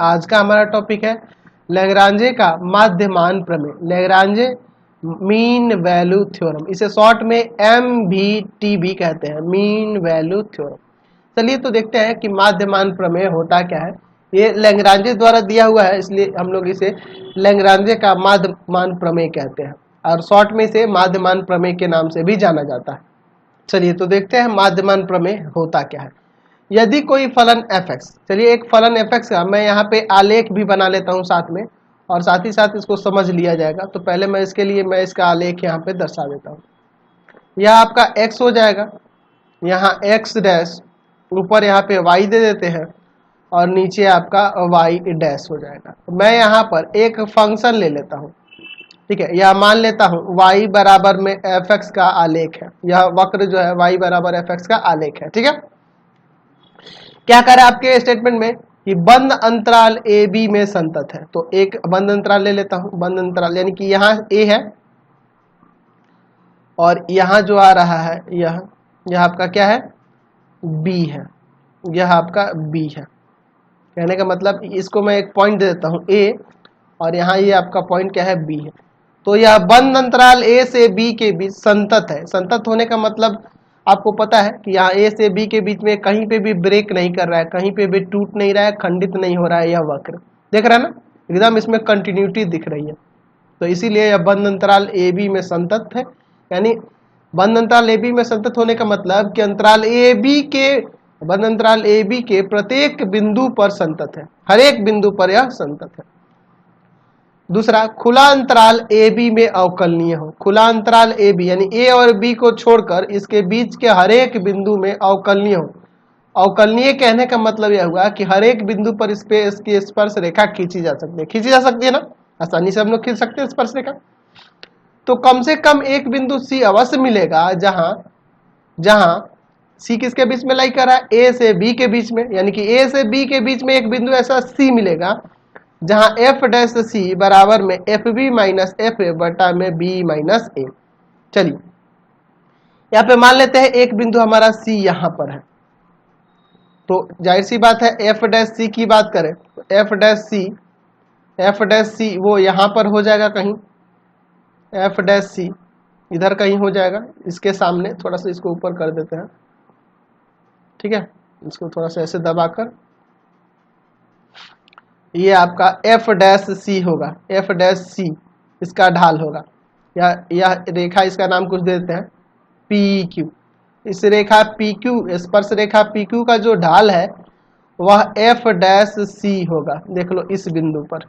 आज का हमारा टॉपिक है लैग्रांजे का माध्यमान प्रमेय, लैग्रांजे मीन वैल्यू थ्योरम। इसे शॉर्ट में MVT भी कहते हैं, मीन वैल्यू थ्योरम। चलिए तो देखते हैं कि माध्यमान प्रमेय होता क्या है। ये लैग्रांजे द्वारा दिया हुआ है, इसलिए हम लोग इसे लैग्रांजे का माध्यमान प्रमेय कहते हैं और शॉर्ट में इसे माध्यमान प्रमेय के नाम से भी जाना जाता है। चलिए तो देखते हैं माध्यमान प्रमेय होता क्या है। यदि कोई फलन fx, चलिए एक फलन fx का मैं यहाँ पे आलेख भी बना लेता हूँ साथ में, और साथ ही साथ इसको समझ लिया जाएगा। तो पहले मैं इसके लिए इसका आलेख यहाँ पे दर्शा देता हूँ। यह आपका x हो जाएगा, यहाँ x डैश, ऊपर यहाँ पे y दे देते हैं और नीचे आपका y डैश हो जाएगा। तो मैं यहाँ पर एक फंक्शन ले लेता हूँ, ठीक है। यह मान लेता हूँ y बराबर में fx का आलेख है, यह वक्र जो है y बराबर fx का आलेख है, ठीक है। क्या करे आपके स्टेटमेंट में कि बंद अंतराल ए बी में संतत है। तो एक बंद अंतराल ले लेता हूं, बंद अंतराल यानी कि यहाँ ए है और यहाँ जो आ रहा है यह आपका क्या है, बी है, यह आपका बी है। कहने का मतलब इसको मैं एक पॉइंट दे देता हूं ए और यहाँ ये आपका पॉइंट क्या है, बी है। तो यह बंद अंतराल ए से बी के बीच संतत है। संतत होने का मतलब आपको पता है कि यहाँ ए से बी के बीच में कहीं पे भी ब्रेक नहीं कर रहा है, कहीं पे भी टूट नहीं रहा है, खंडित नहीं हो रहा है। यह वक्र देख रहा है ना, एकदम इसमें कंटिन्यूटी दिख रही है। तो इसीलिए यह बंद अंतराल ए बी में संतत है। यानी बंद अंतराल ए बी में संतत होने का मतलब कि अंतराल ए बी के, बंद अंतराल ए बी के प्रत्येक बिंदु पर संतत है, हर एक बिंदु पर यह संतत है। दूसरा, खुला अंतराल ए बी में अवकलनीय हो। खुला अंतराल ए बी यानी ए और बी को छोड़कर इसके बीच के हर एक बिंदु में अवकलनीय हो। अवकलनीय कहने का मतलब यह हुआ कि हर एक बिंदु पर इस पे इसकी स्पर्श रेखा खींची जा सकती है, खींची जा सकती है ना, आसानी से हम लोग खींच सकते हैं स्पर्श रेखा। तो कम से कम एक बिंदु सी अवश्य मिलेगा जहां सी किसके बीच में लाई कर रहा है, ए से बी के बीच में। यानी कि ए से बी के बीच में एक बिंदु ऐसा सी मिलेगा जहां एफ डैश सी बराबर में F B minus F A बटा में बी माइनस ए। चलिए यहाँ पे मान लेते हैं एक बिंदु हमारा सी यहाँ पर है। तो जाहिर सी बात है एफ डैश सी की बात करें तो एफ डैश सी वो यहाँ पर हो जाएगा कहीं, एफ डैश सी इधर कहीं हो जाएगा, इसके सामने। थोड़ा सा इसको ऊपर कर देते हैं, ठीक है, इसको थोड़ा सा ऐसे दबाकर। ये आपका एफ डैश सी होगा, एफ डैश सी इसका ढाल होगा, या यह रेखा इसका नाम कुछ दे देते हैं पी क्यू। इस रेखा पी क्यू, स्पर्श रेखा पी क्यू का जो ढाल है वह एफ डैश सी होगा। देख लो इस बिंदु पर,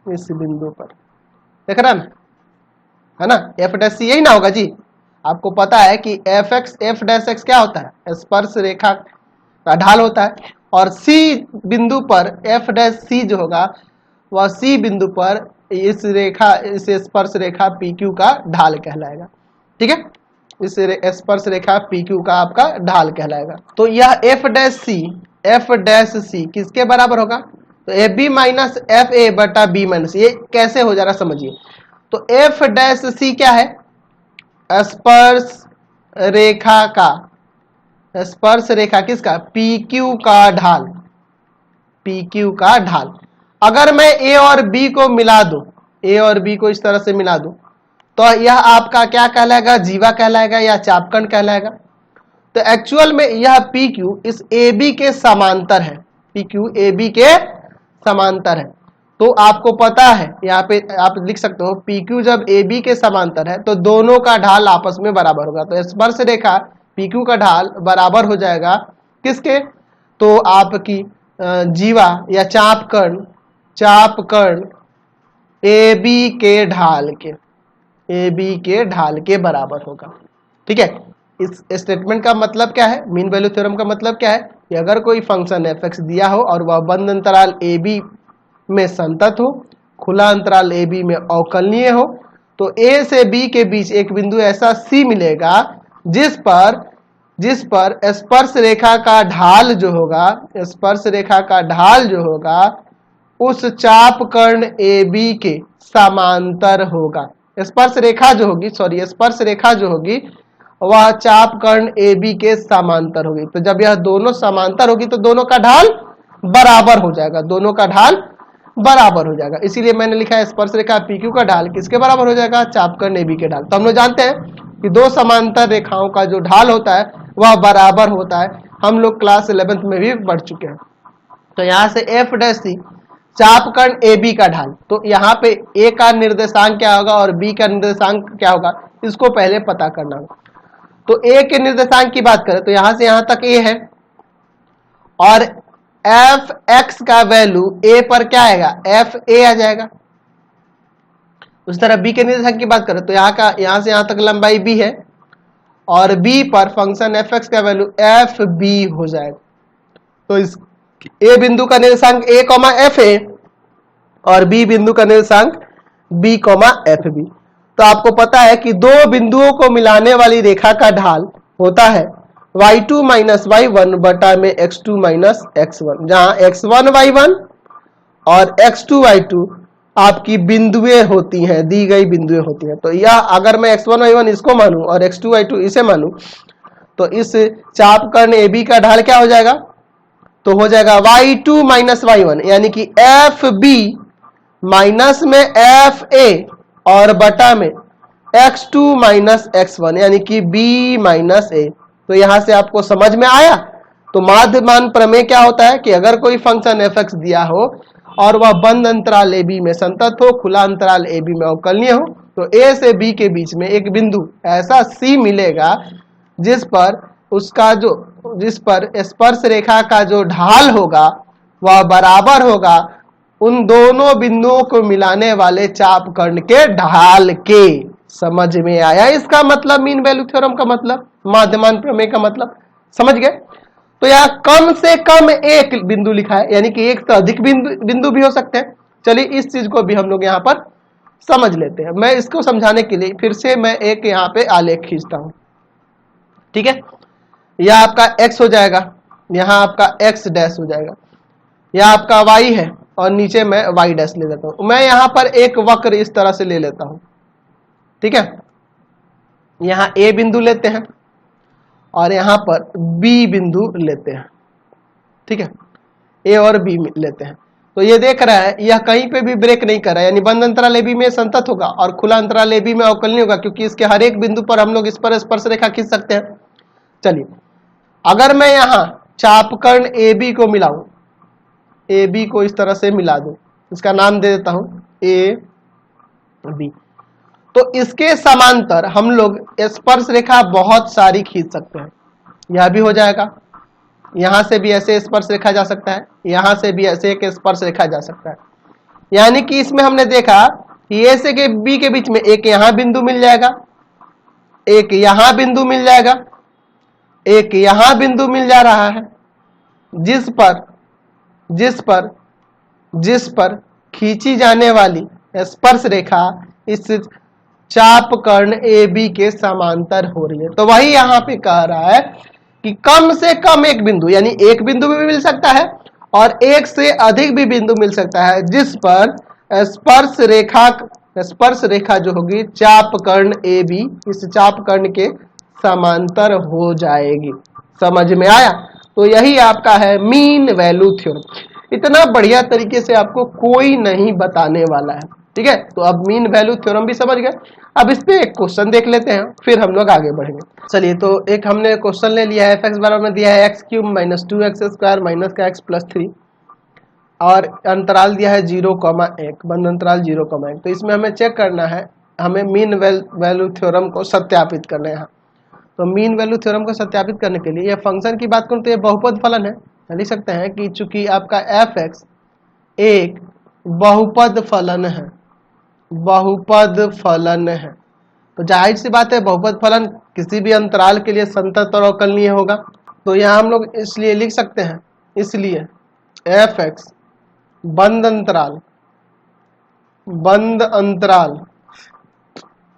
इस बिंदु पर देख रहा है ना, एफ डैश सी यही ना होगा जी। आपको पता है कि एफ डैश एक्स क्या होता है, स्पर्श रेखा का ढाल होता है, और सी बिंदु पर एफ डैश सी जो होगा वह सी बिंदु पर इस रेखा, इस स्पर्श रेखा पी क्यू का ढाल कहलाएगा, ठीक है। इस स्पर्श रेखा पी क्यू का आपका ढाल कहलाएगा। तो यह एफ डैश सी किसके बराबर होगा, तो F B minus F A बटा बी माइनस। ये कैसे हो जा रहा समझिए। तो एफ डैश सी क्या है, स्पर्श रेखा का, स्पर्श रेखा किसका, पी क्यू का ढाल, पी क्यू का ढाल। अगर मैं ए और बी को मिला दूं, ए और बी को इस तरह से मिला दूं, तो यह आपका क्या कहलाएगा, जीवा कहलाएगा या चापकण कहलाएगा। तो एक्चुअल में यह पी क्यू इस ए बी के समांतर है, पी क्यू ए बी के समांतर है। तो आपको पता है यहाँ पे आप लिख सकते हो पी क्यू जब ए बी के समांतर है तो दोनों का ढाल आपस में बराबर होगा। तो स्पर्श रेखा पी क्यू का ढाल बराबर हो जाएगा किसके, तो आपकी जीवा या चापकण ए बी के ढाल के, ए बी के ढाल के बराबर होगा, ठीक है। इस स्टेटमेंट का मतलब क्या है, मीन वैल्यू थ्योरम का मतलब क्या है कि अगर कोई फंक्शन एफ एक्स दिया हो और वह बंद अंतराल ए बी में संतत हो, खुला अंतराल ए बी में अवकलनीय हो, तो ए से बी के बीच एक बिंदु ऐसा सी मिलेगा जिस पर स्पर्श रेखा का ढाल जो होगा, स्पर्श रेखा का ढाल जो होगा उस चापकर्ण ए बी के समांतर होगा। स्पर्श रेखा जो होगी वह चापकर्ण ए बी के समांतर होगी। तो जब यह दोनों समांतर होगी तो दोनों का ढाल बराबर हो जाएगा, दोनों का ढाल बराबर हो जाएगा। इसीलिए मैंने लिखा है स्पर्श रेखा PQ का ढाल किसके बराबर हो जाएगा, चापकर्ण AB के ढाल। तो हम लोग जानते हैं कि दो समांतर रेखाओं का जो ढाल होता है वह बराबर होता है, हम लोग क्लास 11th में भी पढ़ चुके हैं। तो यहाँ से F' चापकर्ण AB का ढाल, तो यहाँ पे A का निर्देशांक क्या होगा और B का निर्देशांक क्या होगा, इसको पहले पता करना होगा। तो A के निर्देशांक की बात करें तो यहाँ से यहाँ तक A है और Fx का वैल्यू A पर क्या आएगा, FA आ जाएगा। उस तरह B के निर्देशांक की बात करें तो यहाँ से यहाँ तक लंबाई B है और B पर फंक्शन Fx का वैल्यू FB हो जाएगा। तो इस A बिंदु का निर्देशांक A, FA और B बिंदु का निर्देशांक B, FB। तो आपको पता है कि दो बिंदुओं को मिलाने वाली रेखा का ढाल होता है y2 माइनस y1 बटा में x2 माइनस x1, जहां x1 y1 और x2 y2 आपकी बिंदुएं होती हैं, दी गई बिंदुएं होती हैं। तो यह अगर मैं x1 y1 इसको मानूं और x2 y2 इसे मानूं तो इस चापकर्ण AB का ढाल क्या हो जाएगा, तो हो जाएगा y2 माइनस y1 यानी कि FB माइनस में FA और बटा में x2 माइनस x1 यानी कि B माइनस A। तो यहां से आपको समझ में आया। तो माध्यमान प्रमेय क्या होता है कि अगर कोई फंक्शन fx दिया हो और वह बंद अंतराल AB में संतत हो, खुला अंतराल AB में अवकलनीय हो, तो A से B के बीच में एक बिंदु ऐसा C मिलेगा जिस पर स्पर्श रेखा का जो ढाल होगा वह बराबर होगा उन दोनों बिंदुओं को मिलाने वाले चापकर्ण के ढाल के। समझ में आया इसका मतलब, मीन वैल्यू थ्योरम का मतलब, माध्यमान प्रमेय का मतलब, समझ गए। तो यहाँ कम से कम एक बिंदु लिखा है, यानी कि एक से अधिक बिंदु भी हो सकते हैं। चलिए इस चीज को भी हम लोग यहाँ पर समझ लेते हैं। मैं इसको समझाने के लिए फिर से मैं एक यहाँ पे आलेख खींचता हूं, ठीक है। यह आपका x हो जाएगा, यहाँ आपका x डैश हो जाएगा, यह आपका y है और नीचे मैं y डैश ले लेता हूं। मैं यहाँ पर एक वक्र इस तरह से ले लेता हूं, ठीक है। यहाँ A बिंदु लेते हैं और यहाँ पर B बिंदु लेते हैं, ठीक है। A और B लेते हैं। तो ये देख रहा है यह कहीं पे भी ब्रेक नहीं कर रहा है, यानी बंद अंतराल AB में संतत होगा और खुला अंतराल AB में अवकलनीय होगा, क्योंकि इसके हर एक बिंदु पर हम लोग इस पर स्पर्श रेखा खींच सकते हैं। चलिए अगर मैं यहाँ चापकर्ण AB को मिलाऊं, AB को इस तरह से मिला दूं, इसका नाम दे देता हूं AB, तो इसके समांतर हम लोग स्पर्श रेखा बहुत सारी खींच सकते हैं। यह भी हो जाएगा, यहां से भी ऐसे स्पर्श रेखा जा सकता है, यहां से भी ऐसे एक स्पर्श रेखा जा सकता है। यानी कि इसमें हमने देखा कि A से B के बीच में एक यहां बिंदु मिल जाएगा, एक यहां बिंदु मिल जाएगा, एक यहां बिंदु मिल जा रहा है, जिस पर खींची जाने वाली स्पर्श रेखा इस चापकर्ण AB के समांतर हो रही है। तो वही यहाँ पे कह रहा है कि कम से कम एक बिंदु, यानी एक बिंदु भी मिल सकता है और एक से अधिक भी बिंदु मिल सकता है जिस पर स्पर्श रेखा जो होगी चापकर्ण AB इस चापकर्ण के समांतर हो जाएगी। समझ में आया। तो यही आपका है मीन वैल्यू थ्योरम। इतना बढ़िया तरीके से आपको कोई नहीं बताने वाला है, ठीक है। तो अब मीन वैल्यू थ्योरम भी समझ गए। अब इस पे एक क्वेश्चन देख लेते हैं, फिर हम लोग आगे बढ़ेंगे। चलिए तो एक हमने क्वेश्चन ले लिया है, fx बराबर में दिया है x³ माइनस 2x² माइनस का x प्लस 3 और अंतराल दिया है 0,1, बंद अंतराल 0,1। तो इसमें हमें चेक करना है, हमें मीन वैल्यू थ्योरम को सत्यापित करना है। तो मीन वैल्यू थ्योरम को सत्यापित करने के लिए, यह फंक्शन की बात करूं तो यह बहुपद फलन है। लिख सकते हैं कि चूंकि आपका fx एक बहुपद फलन है, तो जाहिर सी बात है बहुपद फलन किसी भी अंतराल के लिए संतत और अवकलनीय होगा। तो यहाँ हम लोग इसलिए लिख सकते हैं, इसलिए fx बंद अंतराल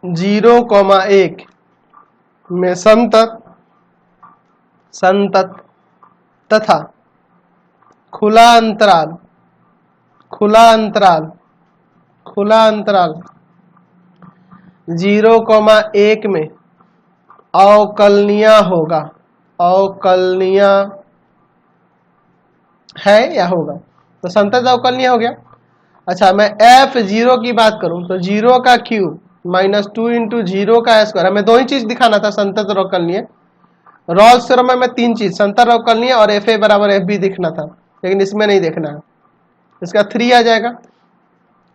0,1 में संतत तथा खुला अंतराल 0,1 में अवकलनीय है या होगा, तो संतत अवकलनीय हो गया। अच्छा मैं F0 की बात करूं तो 0 का क्यूब माइनस 2 इंटू 0 का स्क्वायर, हमें दो ही चीज दिखाना था संतत और अवकलनीय। रॉल्स थ्योरम में तीन चीज संतत अवकलनीय और FA बराबर FB दिखना था, लेकिन इसमें नहीं देखना है, इसका 3 आ जाएगा।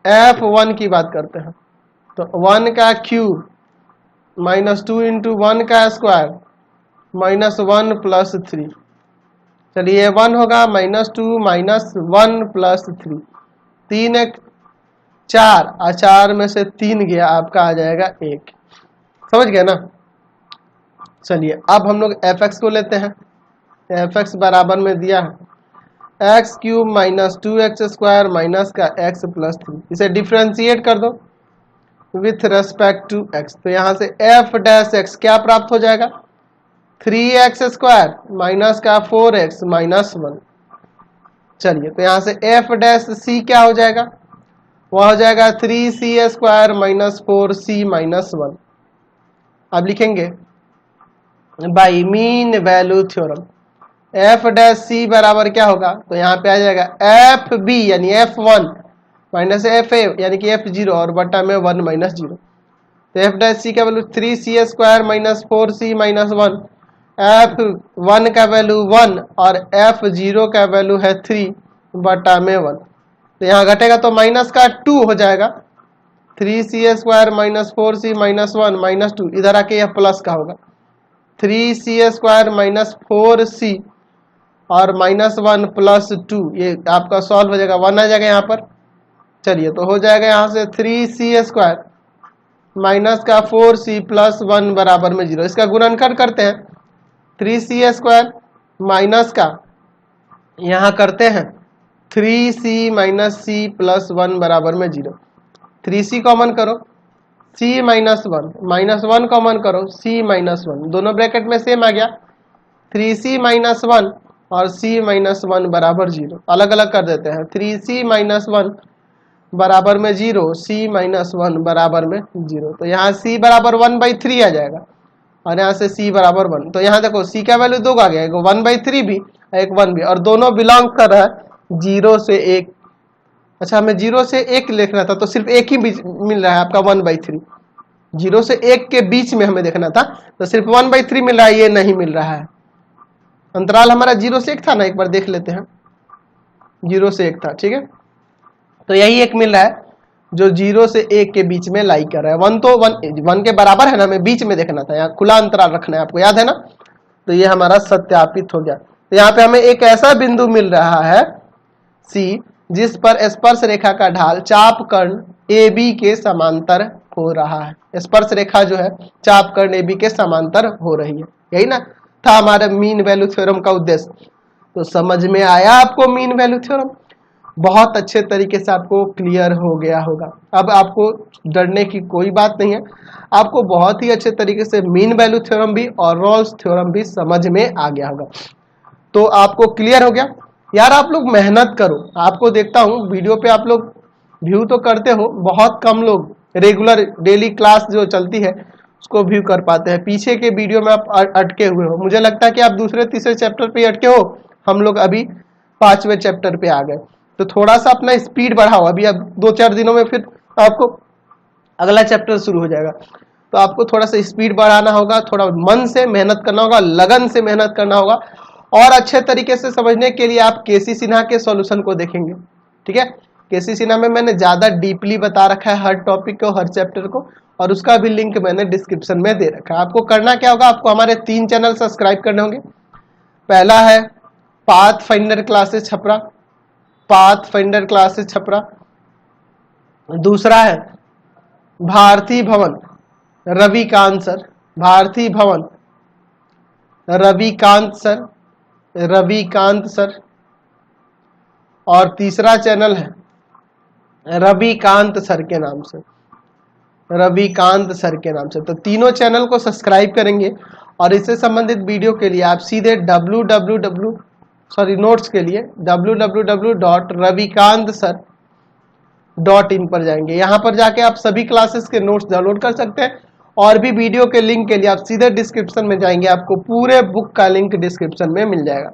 F1 की बात करते हैं तो 1 का क्यूब माइनस 2 इंटू 1 का स्क्वायर माइनस 1 प्लस 3, चलिए 1 होगा माइनस 2 माइनस 1 प्लस 3, 3 एक 4 और 4 में से 3 गया, आपका आ जाएगा 1। समझ गए ना। चलिए अब हम लोग fx को लेते हैं। fx बराबर में दिया है x cube minus 2x square minus का x प्लस 3, इसे डिफ्रेंशिएट कर दो विथ रेस्पेक्ट टू x, तो यहां से f डैश x क्या प्राप्त हो जाएगा 3x स्क्वायर माइनस का 4x माइनस 1। चलिए तो यहां से f डैश c क्या हो जाएगा, वह हो जाएगा 3c square minus 4c minus 1। अब लिखेंगे by mean value theorem, f dash c बराबर क्या होगा, तो यहाँ पे आ जाएगा एफ बी यानी f1 माइनस एफ ए यानी कि f0 और बटा में 1 माइनस 0, तो f डैश c का value 3c square minus 4c minus 1, f1 का वैल्यू 1 और f0 का वैल्यू है 3 बटा में 1, तो यहाँ घटेगा तो माइनस का 2 हो जाएगा, 3c square minus 4c minus 1 minus 2, इधर आके यह प्लस का होगा 3c स्क्वायर माइनस 4c और माइनस 1 प्लस 2, ये आपका सॉल्व हो जाएगा 1 आ जाएगा यहाँ पर। चलिए तो हो जाएगा यहाँ से 3c स्क्वायर माइनस का 4c प्लस 1 बराबर में 0, इसका गुणनखंड करते हैं 3c स्क्वायर माइनस का यहाँ करते हैं 3c माइनस c प्लस 1 बराबर में 0, 3c कॉमन करो c माइनस 1 कॉमन करो c माइनस 1, दोनों ब्रैकेट में सेम आ गया 3c माइनस 1 और c माइनस 1 बराबर 0, अलग अलग कर देते हैं 3c माइनस 1 बराबर में 0 c माइनस 1 बराबर में 0, तो यहाँ c बराबर 1/3 आ जाएगा और यहाँ से c बराबर 1, तो यहाँ देखो c का वैल्यू 2 आ गया, एक 1/3 भी एक 1 भी, और दोनों बिलोंग कर रहा है 0 से 1। अच्छा हमें 0 से 1 लिखना था तो सिर्फ एक ही मिल रहा है आपका 1/3, 0 से 1 के बीच में हमें देखना था तो सिर्फ 1/3 मिल रहा है, ये नहीं मिल रहा है। अंतराल हमारा 0 से 1 था ना, एक बार देख लेते हैं, 0 से 1 था, ठीक है, तो यही एक मिल रहा है जो 0 से 1 के बीच में लाई कर रहा है। 1 तो 1 के बराबर है ना, हमें बीच में देखना था, यहाँ खुला अंतराल रखना है, आपको याद है ना, तो ये हमारा सत्यापित हो गया। तो यहाँ पे हमें एक ऐसा बिंदु मिल रहा है C जिस पर स्पर्श रेखा का ढाल चाप कर्ण AB के समांतर हो रहा है, स्पर्श रेखा जो है चाप कर्ण AB के समांतर हो रही है, यही ना था हमारा मीन वैल्यू थ्योरम का उद्देश्य। तो समझ में आया आपको मीन वैल्यू थ्योरम, बहुत अच्छे तरीके से आपको क्लियर हो गया होगा। अब आपको डरने की कोई बात नहीं है, आपको बहुत ही अच्छे तरीके से मीन वैल्यू थ्योरम भी और रॉल्स थ्योरम भी समझ में आ गया होगा। तो आपको क्लियर हो गया यार, आप लोग मेहनत करो, आपको देखता हूँ वीडियो पे आप लोग व्यू तो करते हो, बहुत कम लोग रेगुलर डेली क्लास जो चलती है उसको व्यू कर पाते हैं, पीछे के वीडियो में आप अटके हुए हो, मुझे लगता है कि आप दूसरे तीसरे चैप्टर पे अटके हो, हम लोग अभी 5वें चैप्टर पे आ गए, तो थोड़ा सा अपना स्पीड बढ़ाओ, अभी अब 2-4 दिनों में फिर आपको अगला चैप्टर शुरू हो जाएगा, तो आपको थोड़ा सा स्पीड बढ़ाना होगा, थोड़ा मन से मेहनत करना होगा, लगन से मेहनत करना होगा, और अच्छे तरीके से समझने के लिए आप केसी सिन्हा के सॉल्यूशन को देखेंगे, ठीक है। केसी सिन्हा में मैंने ज्यादा डीपली बता रखा है हर टॉपिक को, हर चैप्टर को, और उसका भी लिंक मैंने डिस्क्रिप्शन में दे रखा है। आपको करना क्या होगा, आपको हमारे 3 चैनल सब्सक्राइब करने होंगे। पहला है path finder classes Chhapra, path finder classes Chhapra. दूसरा है भारती भवन रविकांत सर, भारती भवन रविकांत सर, रविकांत सर। और तीसरा चैनल है रविकांत सर के नाम से, रविकांत सर के नाम से। तो तीनों चैनल को सब्सक्राइब करेंगे और इससे संबंधित वीडियो के लिए आप सीधे नोट्स के लिए www.ravikantsir.in पर जाएंगे। यहाँ पर जाके आप सभी क्लासेस के नोट्स डाउनलोड कर सकते हैं, और भी वीडियो के लिंक के लिए आप सीधे डिस्क्रिप्शन में जाएंगे, आपको पूरे बुक का लिंक डिस्क्रिप्शन में मिल जाएगा।